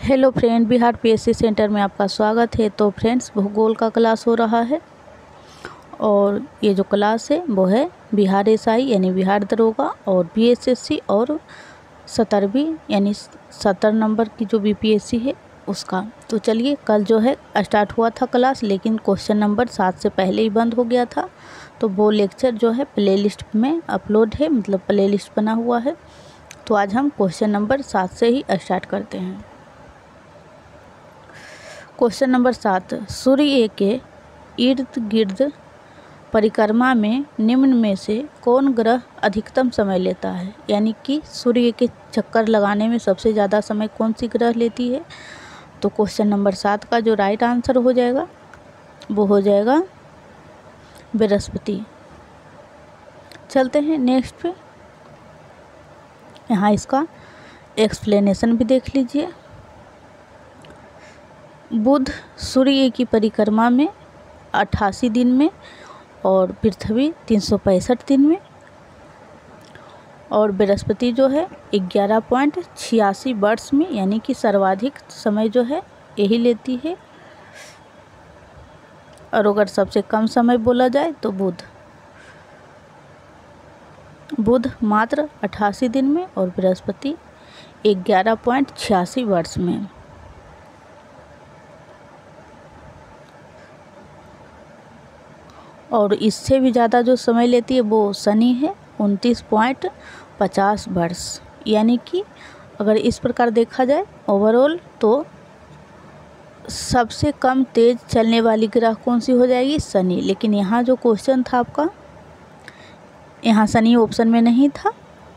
Hello friend, Bihar PSC centre में आपका स्वागत है। तो फ्रेंड्स, भूगोल का क्लास हो रहा है और ये जो क्लास है वो है बिहार एसआई यानी बिहार दरोगा और बीएसएससी और 17वीं यानी 70 नंबर की जो बीपीएससी है उसका। तो चलिए, कल जो है स्टार्ट हुआ था क्लास, लेकिन क्वेश्चन नंबर 7 से पहले ही बंद हो गया था। तो वो लेक्चर जो है प्लेलिस्ट में अपलोड है, मतलब प्लेलिस्ट बना हुआ है। तो आज हम क्वेश्चन नंबर 7 से ही स्टार्ट करते हैं। क्वेश्चन नंबर 7, सूर्य के इर्द गिर्द परिक्रमा में निम्न में से कौन ग्रह अधिकतम समय लेता है? यानी कि सूर्य के चक्कर लगाने में सबसे ज़्यादा समय कौन सी ग्रह लेती है? तो क्वेश्चन नंबर 7 का जो राइट आंसर हो जाएगा वो हो जाएगा बृहस्पति। चलते हैं नेक्स्ट पे। यहाँ इसका एक्सप्लेनेशन भी देख लीजिए। बुध सूर्य की परिक्रमा में 88 दिन में और पृथ्वी 365 दिन में, और बृहस्पति जो है 11.86 वर्ष में, यानी कि सर्वाधिक समय जो है यही लेती है। और अगर सबसे कम समय बोला जाए तो बुध मात्र 88 दिन में और बृहस्पति 11.86 वर्ष में। और इससे भी ज़्यादा जो समय लेती है वो शनि है, 29.50 वर्ष। यानी कि अगर इस प्रकार देखा जाए ओवरऑल तो सबसे कम तेज़ चलने वाली ग्रह कौन सी हो जाएगी? शनि। लेकिन यहाँ जो क्वेश्चन था आपका, यहाँ शनि ऑप्शन में नहीं था,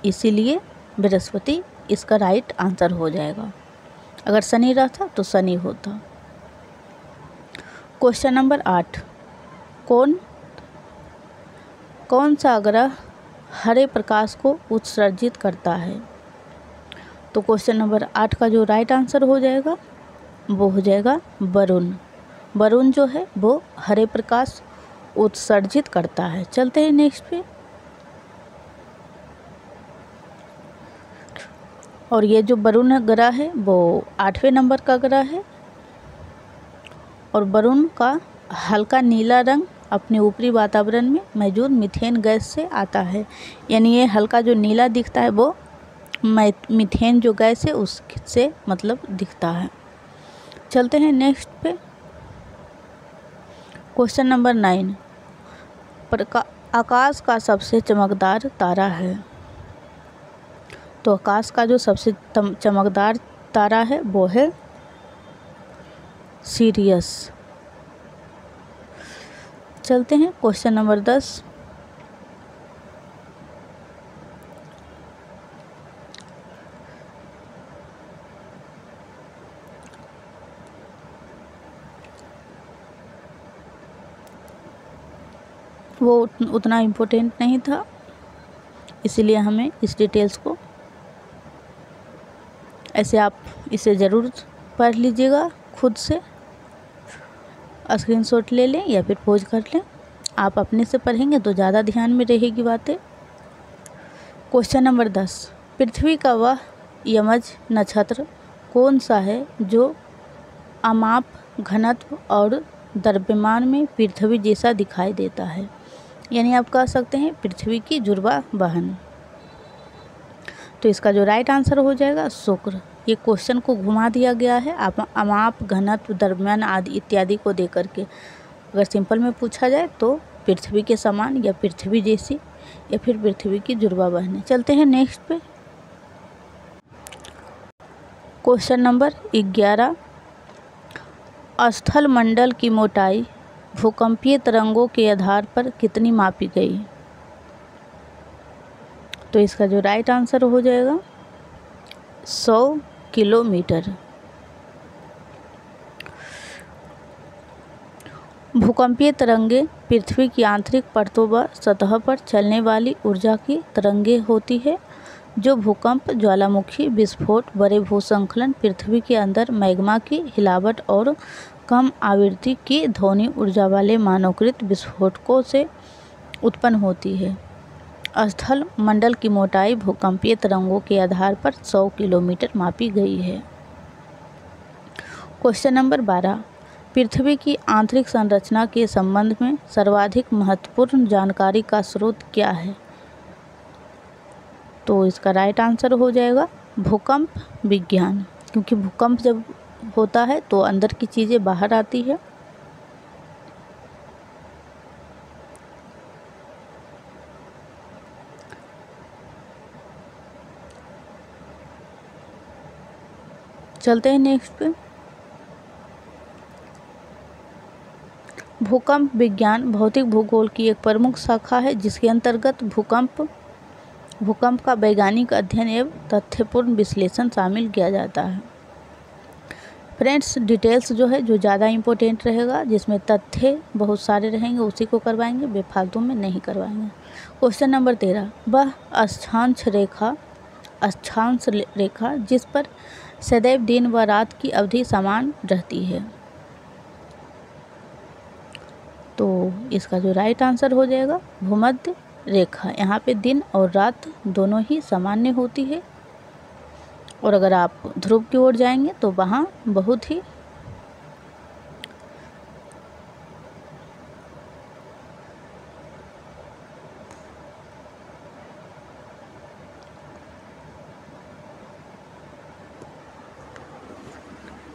इसीलिए बृहस्पति इसका राइट आंसर हो जाएगा। अगर शनि रहता तो शनि होता। क्वेश्चन नंबर 8, कौन सा ग्रह हरे प्रकाश को उत्सर्जित करता है? तो क्वेश्चन नंबर 8 का जो राइट आंसर हो जाएगा वो हो जाएगा वरुण। वरुण जो है वो हरे प्रकाश उत्सर्जित करता है। चलते हैं नेक्स्ट पे। और ये जो वरुण ग्रह है वो 8वें नंबर का ग्रह है। और वरुण का हल्का नीला रंग अपने ऊपरी वातावरण में मौजूद मीथेन गैस से आता है। यानी ये हल्का जो नीला दिखता है वो मीथेन जो गैस है उससे मतलब दिखता है। चलते हैं नेक्स्ट पे। क्वेश्चन नंबर 9, आकाश का सबसे चमकदार तारा है। तो आकाश का जो सबसे चमकदार तारा है वो है सीरियस। चलते हैं क्वेश्चन नंबर 10, वो उतना इम्पोर्टेंट नहीं था, इसीलिए हमें इस डिटेल्स को ऐसे आप इसे ज़रूर पढ़ लीजिएगा खुद से, स्क्रीनशॉट ले लें या फिर पॉज कर लें। आप अपने से पढ़ेंगे तो ज़्यादा ध्यान में रहेगी बातें। क्वेश्चन नंबर 10, पृथ्वी का वह यमज नक्षत्र कौन सा है जो अमाप घनत्व और द्रव्यमान में पृथ्वी जैसा दिखाई देता है? यानी आप कह सकते हैं पृथ्वी की जुड़वा बहन। तो इसका जो राइट आंसर हो जाएगा शुक्र। ये क्वेश्चन को घुमा दिया गया है अमाप घनत्व द्रव्यमान आदि इत्यादि को दे करके। अगर सिंपल में पूछा जाए तो पृथ्वी के समान या पृथ्वी जैसी या फिर पृथ्वी की जुड़वा बहनें। चलते हैं नेक्स्ट पे। क्वेश्चन नंबर 11, स्थल मंडल की मोटाई भूकंपीय तरंगों के आधार पर कितनी मापी गई? तो इसका जो राइट आंसर हो जाएगा 100 किलोमीटर। भूकंपीय तरंगे पृथ्वी की आंतरिक परतों व सतह पर चलने वाली ऊर्जा की तरंगें होती है जो भूकंप, ज्वालामुखी विस्फोट, बड़े भूस्खलन, पृथ्वी के अंदर मैग्मा की हिलावट और कम आवृत्ति की ध्वनि ऊर्जा वाले मानवकृत विस्फोटकों से उत्पन्न होती है। स्थल मंडल की मोटाई भूकंपीय तरंगों के आधार पर 100 किलोमीटर मापी गई है। क्वेश्चन नंबर 12, पृथ्वी की आंतरिक संरचना के संबंध में सर्वाधिक महत्वपूर्ण जानकारी का स्रोत क्या है? तो इसका राइट आंसर हो जाएगा भूकंप विज्ञान, क्योंकि भूकंप जब होता है तो अंदर की चीज़ें बाहर आती है। चलते हैं नेक्स्ट पे। भूकंप विज्ञान भौतिक भूगोल की एक प्रमुख शाखा है जिसके अंतर्गत भूकंप का वैज्ञानिक अध्ययन एवं तथ्यपूर्ण विश्लेषण शामिल किया जाता है। फ्रेंड्स, डिटेल्स जो है जो ज़्यादा इम्पोर्टेंट रहेगा, जिसमें तथ्य बहुत सारे रहेंगे, उसी को करवाएंगे, बेफालतू में नहीं करवाएंगे। क्वेश्चन नंबर 13, वह अक्षांश रेखा जिस पर सदैव दिन व रात की अवधि समान रहती है। तो इसका जो राइट आंसर हो जाएगा भूमध्य रेखा। यहाँ पे दिन और रात दोनों ही सामान्य होती है, और अगर आप ध्रुव की ओर जाएंगे तो वहाँ बहुत ही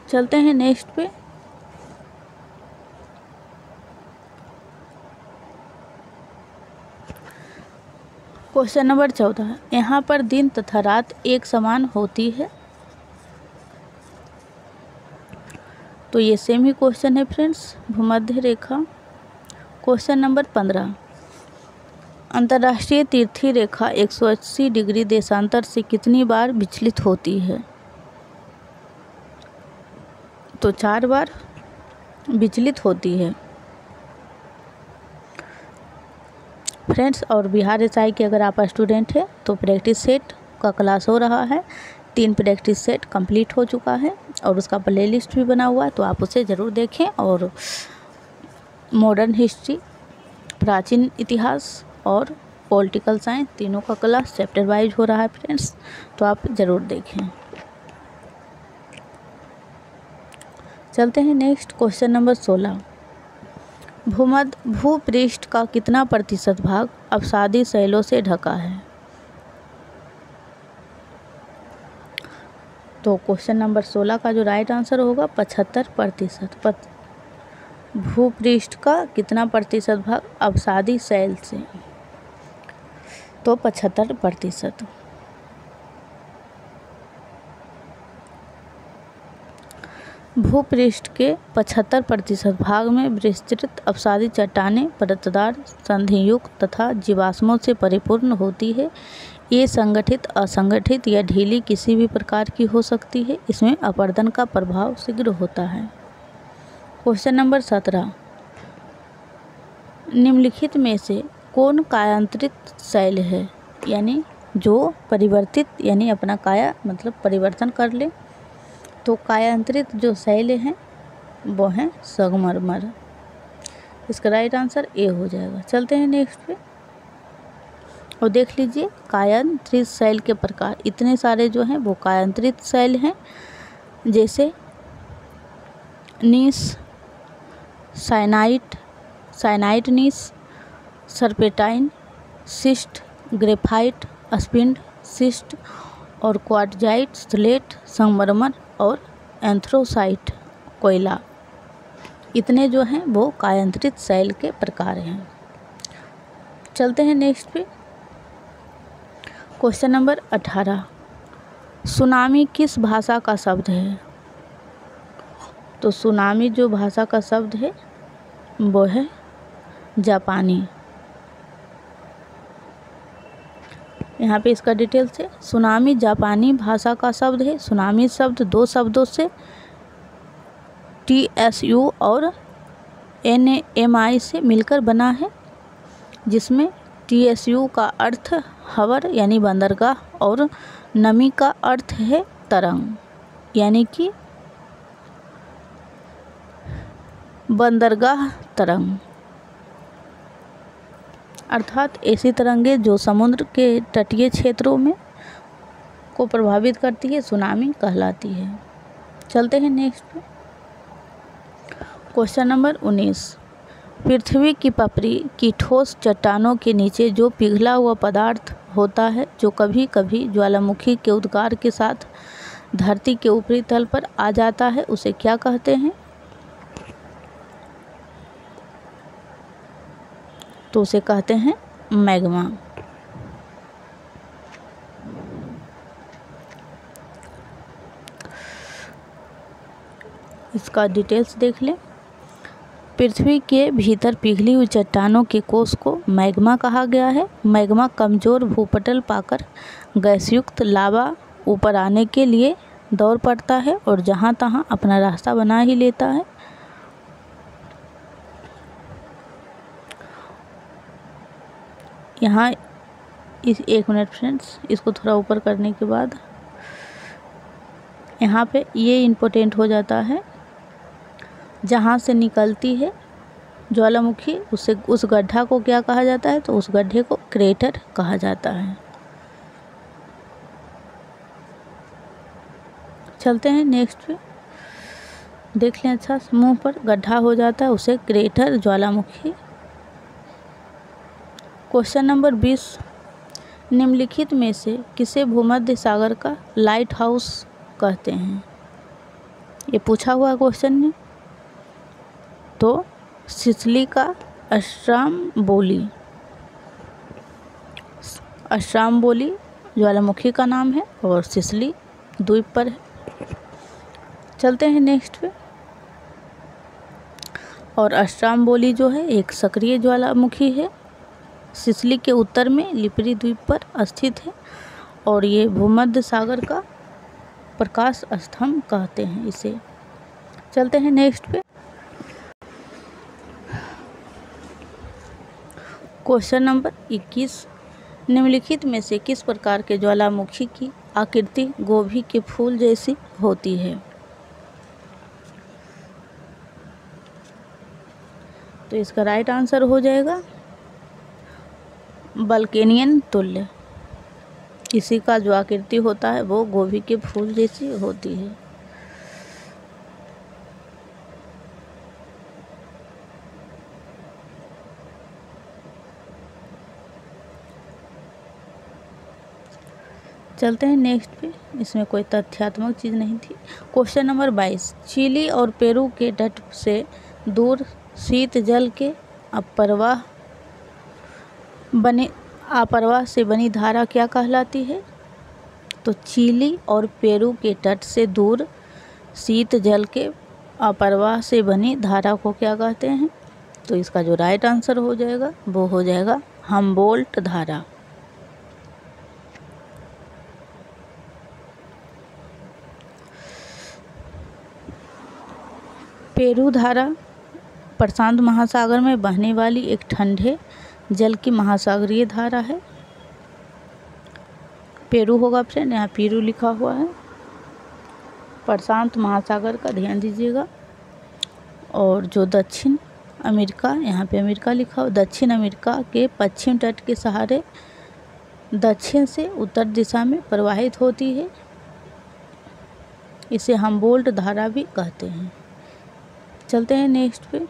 चलते हैं नेक्स्ट पे। क्वेश्चन नंबर 14, यहाँ पर दिन तथा रात एक समान होती है। तो ये सेम ही क्वेश्चन है फ्रेंड्स, भूमध्य रेखा। क्वेश्चन नंबर 15, अंतर्राष्ट्रीय तिथि रेखा 180 डिग्री देशांतर से कितनी बार विचलित होती है? तो 4 बार विचलित होती है फ्रेंड्स। और बिहार एसआई के अगर आप स्टूडेंट हैं तो प्रैक्टिस सेट का क्लास हो रहा है, 3 प्रैक्टिस सेट कंप्लीट हो चुका है और उसका प्लेलिस्ट भी बना हुआ है, तो आप उसे ज़रूर देखें। और मॉडर्न हिस्ट्री, प्राचीन इतिहास और पॉलिटिकल साइंस तीनों का क्लास चैप्टर वाइज हो रहा है फ्रेंड्स, तो आप ज़रूर देखें। चलते हैं नेक्स्ट। क्वेश्चन नंबर 16, भूपृष्ठ का कितना प्रतिशत भाग अवसादी शैलों से ढका है? तो क्वेश्चन नंबर 16 का जो राइट आंसर होगा 75%। भूपृष्ठ का कितना प्रतिशत भाग अवसादी शैल से? तो 75%। भूपृष्ठ के 75% भाग में विस्तृत अवसादी चट्टानें परतदार, संधियुक्त तथा जीवाश्मों से परिपूर्ण होती है। ये संगठित, असंगठित या ढीली किसी भी प्रकार की हो सकती है। इसमें अपरदन का प्रभाव शीघ्र होता है। क्वेश्चन नंबर 17, निम्नलिखित में से कौन कायांतरित शैल है? यानी जो परिवर्तित, यानी अपना काया मतलब परिवर्तन कर ले। तो कायांतरित जो शैल हैं वो हैं संगमरमर। इसका राइट आंसर ए हो जाएगा। चलते हैं नेक्स्ट पे और देख लीजिए कायांतरित शैल के प्रकार। इतने सारे जो हैं वो कायांतरित शैल हैं, जैसे नीस, साइनाइट नीस, सर्पेटाइन, सिस्ट, ग्रेफाइट, स्पिंड, सिस्ट और क्वार्टजाइट, स्लेट, संगमरमर और एंथ्रोसाइट, कोयला। इतने जो हैं वो कायांतरित शैल के प्रकार हैं। चलते हैं नेक्स्ट पे। क्वेश्चन नंबर 18, सुनामी किस भाषा का शब्द है? तो सुनामी जो भाषा का शब्द है वो है जापानी। यहाँ पे इसका डिटेल्स है। सुनामी जापानी भाषा का शब्द है। सुनामी शब्द 2 शब्दों से TSU और NAMI से मिलकर बना है, जिसमें TSU का अर्थ हवर यानी बंदरगाह और नमी का अर्थ है तरंग, यानी कि बंदरगाह तरंग, अर्थात ऐसी तरंगे जो समुद्र के तटीय क्षेत्रों में को प्रभावित करती है, सुनामी कहलाती है। चलते हैं नेक्स्ट पे। क्वेश्चन नंबर 19, पृथ्वी की पपड़ी की ठोस चट्टानों के नीचे जो पिघला हुआ पदार्थ होता है जो कभी कभी ज्वालामुखी के उद्गार के साथ धरती के ऊपरी तल पर आ जाता है उसे क्या कहते हैं? तो उसे कहते हैं मैग्मा। इसका डिटेल्स देख लें। पृथ्वी के भीतर पिघली हुई चट्टानों के कोष को मैग्मा कहा गया है। मैग्मा कमज़ोर भूपटल पाकर गैसयुक्त लावा ऊपर आने के लिए दौड़ पड़ता है और जहाँ तहाँ अपना रास्ता बना ही लेता है। यहाँ एक मिनट फ्रेंड्स, इसको थोड़ा ऊपर करने के बाद यहाँ पे ये इम्पोर्टेंट हो जाता है, जहाँ से निकलती है ज्वालामुखी उसे उस गड्ढा को क्या कहा जाता है? तो उस गड्ढे को क्रेटर कहा जाता है। चलते हैं नेक्स्ट पे, देख लें अच्छा, मुंह पर गड्ढा हो जाता है उसे क्रेटर ज्वालामुखी। क्वेश्चन नंबर 20, निम्नलिखित में से किसे भूमध्य सागर का लाइट हाउस कहते हैं? ये पूछा हुआ क्वेश्चन है। तो सिसिली का अस्ट्राम्बोली ज्वालामुखी का नाम है और सिसिली द्वीप पर है। चलते हैं नेक्स्ट पे। और अस्ट्राम्बोली जो है एक सक्रिय ज्वालामुखी है, सिसिली के उत्तर में लिपरी द्वीप पर स्थित है और ये भूमध्य सागर का प्रकाश स्तंभ कहते हैं इसे। चलते हैं नेक्स्ट पे। क्वेश्चन नंबर 21, निम्नलिखित में से किस प्रकार के ज्वालामुखी की आकृति गोभी के फूल जैसी होती है? तो इसका राइट आंसर हो जाएगा वल्केनियन तुल्य। इसी का जो आकृति होता है वो गोभी के फूल जैसी होती है। चलते हैं नेक्स्ट पे, इसमें कोई तथ्यात्मक चीज़ नहीं थी। क्वेश्चन नंबर 22, चिली और पेरू के तट से दूर शीत जल के अप्रवाह से बनी धारा क्या कहलाती है? तो चिली और पेरू के तट से दूर शीत जल के अप्रवाह से बनी धारा को क्या कहते हैं? तो इसका जो राइट आंसर हो जाएगा वो हो जाएगा हम्बोल्ट धारा। पेरू धारा प्रशांत महासागर में बहने वाली एक ठंडे जल की महासागरीय धारा है। पेरू होगा फ्रेंड, यहाँ पेरू लिखा हुआ है, प्रशांत महासागर का ध्यान दीजिएगा। और जो दक्षिण अमेरिका, यहाँ पे अमेरिका लिखा हुआ, दक्षिण अमेरिका के पश्चिम तट के सहारे दक्षिण से उत्तर दिशा में प्रवाहित होती है। इसे हम्बोल्ट धारा भी कहते हैं। चलते हैं नेक्स्ट पे।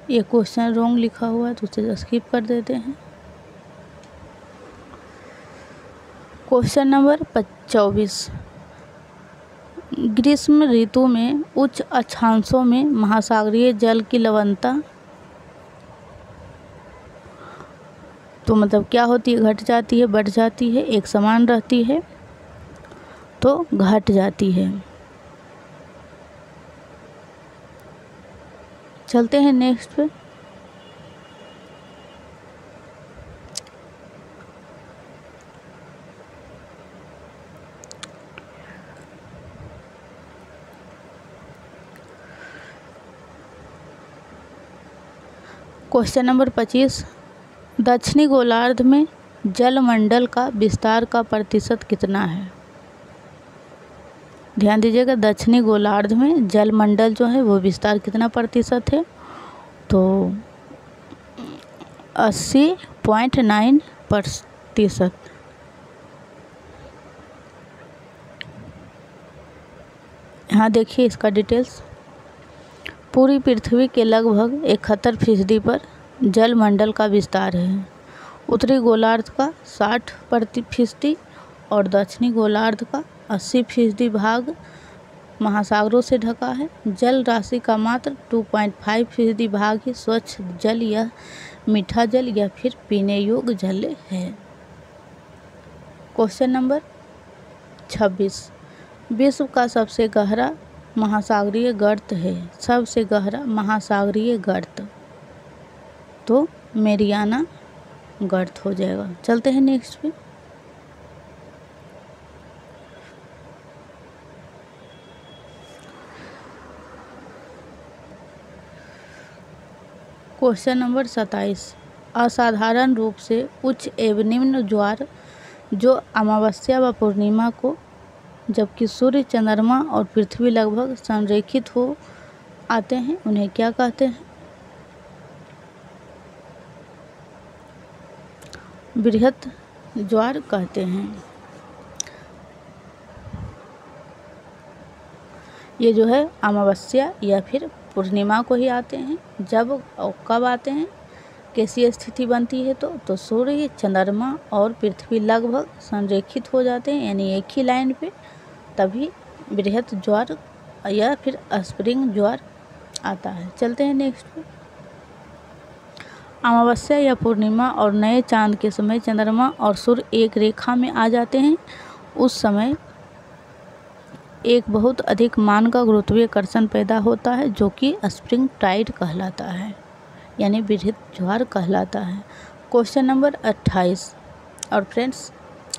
ये क्वेश्चन रॉन्ग लिखा हुआ है तो उसे स्किप कर देते हैं। क्वेश्चन नंबर 24, ग्रीष्म ऋतु में उच्च अक्षांशों में महासागरीय जल की लवणता तो मतलब क्या होती है? घट जाती है, बढ़ जाती है, एक समान रहती है तो घट जाती है। चलते हैं नेक्स्ट पे। क्वेश्चन नंबर 25, दक्षिणी गोलार्ध में जलमंडल का विस्तार का प्रतिशत कितना है? ध्यान दीजिएगा, दक्षिणी गोलार्ध में जलमंडल जो है वो विस्तार कितना प्रतिशत है? तो 80.9%। यहाँ देखिए इसका डिटेल्स। पूरी पृथ्वी के लगभग 71% पर जलमंडल का विस्तार है। उत्तरी गोलार्ध का 60% और दक्षिणी गोलार्ध का 80% भाग महासागरों से ढका है। जल राशि का मात्र 2.5% भाग ही स्वच्छ जल या मीठा जल या फिर पीने योग्य जल है। क्वेश्चन नंबर 26, विश्व का सबसे गहरा महासागरीय गर्त है। सबसे गहरा महासागरीय गर्त तो मेरियाना गर्त हो जाएगा। चलते हैं नेक्स्ट पे। क्वेश्चन नंबर 27, असाधारण रूप से उच्च एवं निम्न ज्वार जो अमावस्या व पूर्णिमा को, जबकि सूर्य, चंद्रमा और पृथ्वी लगभग संरेखित हो आते हैं, उन्हें क्या कहते हैं? बृहत ज्वार कहते हैं। ये जो है अमावस्या या फिर पूर्णिमा को ही आते हैं। जब और कब आते हैं, कैसी स्थिति बनती है तो सूर्य, चंद्रमा और पृथ्वी लगभग संरेखित हो जाते हैं, यानी एक ही लाइन पे, तभी बृहत ज्वार या फिर स्प्रिंग ज्वार आता है। चलते हैं नेक्स्ट पे। अमावस्या या पूर्णिमा और नए चांद के समय चंद्रमा और सूर्य एक रेखा में आ जाते हैं। उस समय एक बहुत अधिक मान का गुरुत्वाकर्षण पैदा होता है जो कि स्प्रिंग टाइड कहलाता है, यानी बृहत ज्वार कहलाता है। Question number 28। और फ्रेंड्स,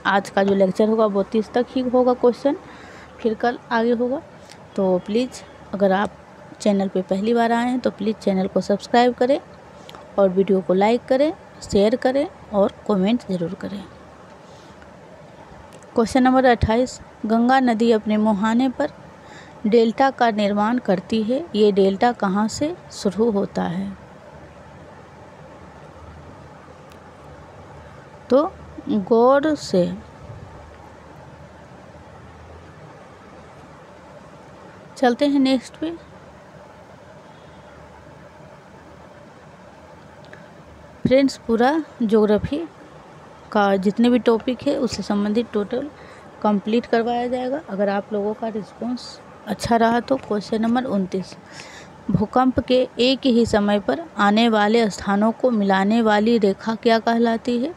आज का जो लेक्चर होगा वो 30 तक ही होगा क्वेश्चन, फिर कल आगे होगा। तो प्लीज़ अगर आप चैनल पे पहली बार आए हैं तो प्लीज़ चैनल को सब्सक्राइब करें और वीडियो को लाइक करें, शेयर करें और कमेंट ज़रूर करें। क्वेश्चन नंबर 28, गंगा नदी अपने मुहाने पर डेल्टा का निर्माण करती है। ये डेल्टा कहाँ से शुरू होता है? तो गौड़ से। चलते हैं नेक्स्ट पे। फ्रेंड्स, पूरा ज्योग्राफी का जितने भी टॉपिक है उससे संबंधित टोटल कंप्लीट करवाया जाएगा। अगर आप लोगों का रिस्पांस अच्छा रहा तो क्वेश्चन नंबर 29, भूकंप के एक ही समय पर आने वाले स्थानों को मिलाने वाली रेखा क्या कहलाती है?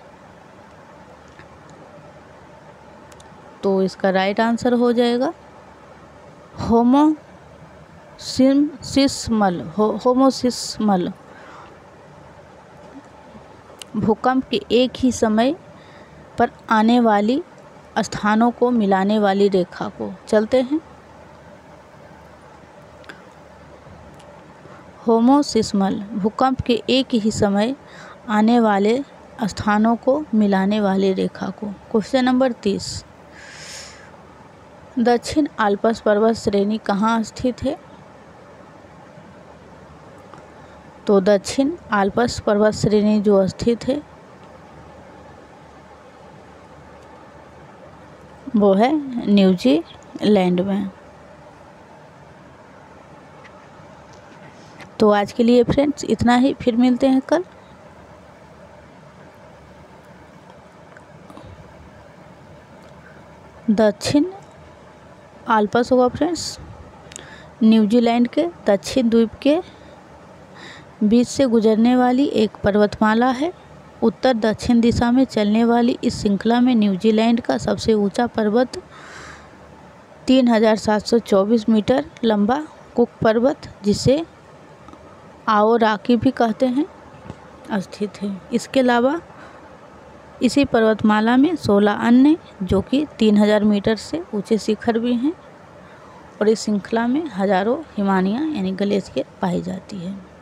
तो इसका राइट आंसर हो जाएगा होमोसिस्मल। भूकंप के एक ही समय पर आने वाली स्थानों को मिलाने वाली रेखा को। चलते हैं। होमोसिस्मल, भूकंप के एक ही समय आने वाले स्थानों को मिलाने वाली रेखा को। क्वेश्चन नंबर 30, दक्षिण आल्प्स पर्वत श्रेणी कहाँ स्थित है? तो दक्षिण आल्प्स पर्वत श्रेणी जो स्थित है वो है न्यूजीलैंड में। तो आज के लिए फ्रेंड्स इतना ही, फिर मिलते हैं कल। दक्षिण आल्प्स होगा फ्रेंड्स, न्यूजीलैंड के दक्षिण द्वीप के बीच से गुजरने वाली एक पर्वतमाला है। उत्तर दक्षिण दिशा में चलने वाली इस श्रृंखला में न्यूजीलैंड का सबसे ऊंचा पर्वत 3724 मीटर लंबा कुक पर्वत, जिसे आओराकी भी कहते हैं, स्थित है। इसके अलावा इसी पर्वतमाला में 16 अन्य जो कि 3000 मीटर से ऊंचे शिखर भी हैं और इस श्रृंखला में हजारों हिमानियाँ यानी ग्लेशियर पाई जाती है।